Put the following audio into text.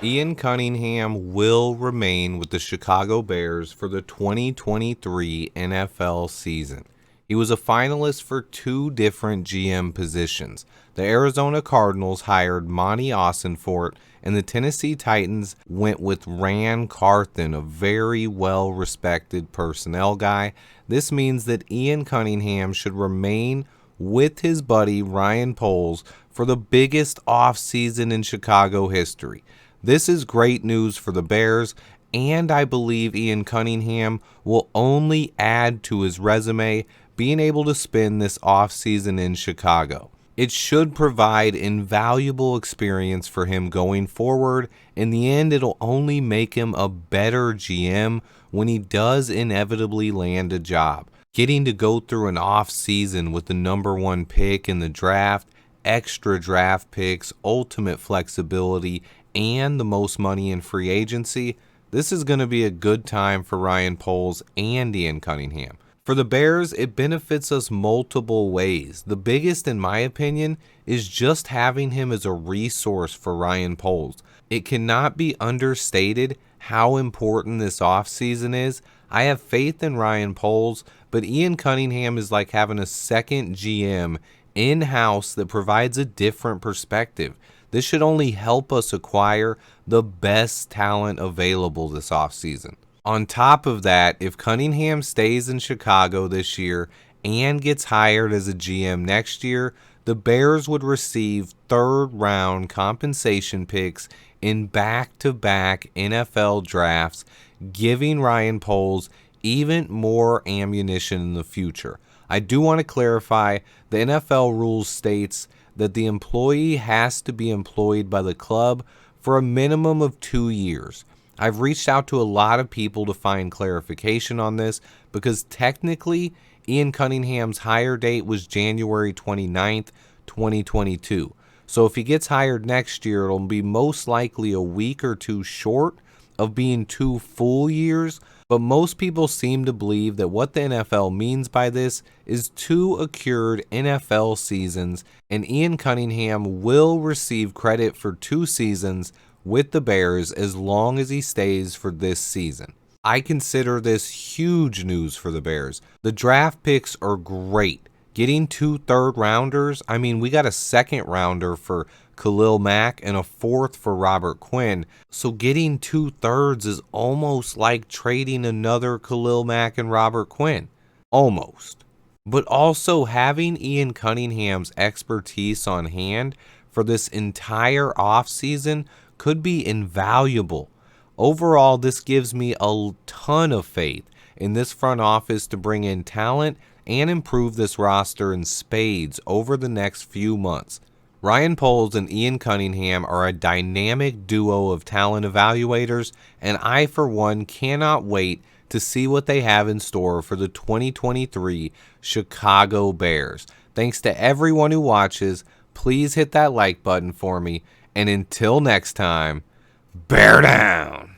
Ian Cunningham will remain with the Chicago Bears for the 2023 NFL season. He was a finalist for two different GM positions. The Arizona Cardinals hired Monty Ossenfort, and the Tennessee Titans went with Ran Carthon, a very well-respected personnel guy. This means that Ian Cunningham should remain with his buddy Ryan Poles for the biggest offseason in Chicago history. This is great news for the Bears, and I believe Ian Cunningham will only add to his resume being able to spend this offseason in Chicago. It should provide invaluable experience for him going forward. In the end, it'll only make him a better GM when he does inevitably land a job. Getting to go through an offseason with the number one pick in the draft, extra draft picks, ultimate flexibility, and the most money in free agency, this is going to be a good time for Ryan Poles and Ian Cunningham. For the Bears, it benefits us multiple ways. The biggest, in my opinion, is just having him as a resource for Ryan Poles. It cannot be understated how important this offseason is. I have faith in Ryan Poles, but Ian Cunningham is like having a second GM in-house that provides a different perspective. This should only help us acquire the best talent available this offseason. On top of that, if Cunningham stays in Chicago this year and gets hired as a GM next year, the Bears would receive third-round compensation picks in back-to-back NFL drafts, giving Ryan Poles even more ammunition in the future. I do want to clarify, the NFL rules states that the employee has to be employed by the club for a minimum of 2 years. I've reached out to a lot of people to find clarification on this because technically Ian Cunningham's hire date was January 29th, 2022. So if he gets hired next year, it'll be most likely a week or two short of being 2 full years. But most people seem to believe that what the NFL means by this is 2 accrued NFL seasons, and Ian Cunningham will receive credit for 2 seasons with the Bears as long as he stays for this season. I consider this huge news for the Bears. The draft picks are great. Getting 2 third-rounders, we got a second-rounder for Khalil Mack and a 4th for Robert Quinn. So getting 2 thirds is almost like trading another Khalil Mack and Robert Quinn. Almost. But also having Ian Cunningham's expertise on hand for this entire offseason could be invaluable. Overall, this gives me a ton of faith in this front office to bring in talent and improve this roster in spades over the next few months. Ryan Poles and Ian Cunningham are a dynamic duo of talent evaluators, and I, for one, cannot wait to see what they have in store for the 2023 Chicago Bears. Thanks to everyone who watches. Please hit that like button for me, and until next time, bear down!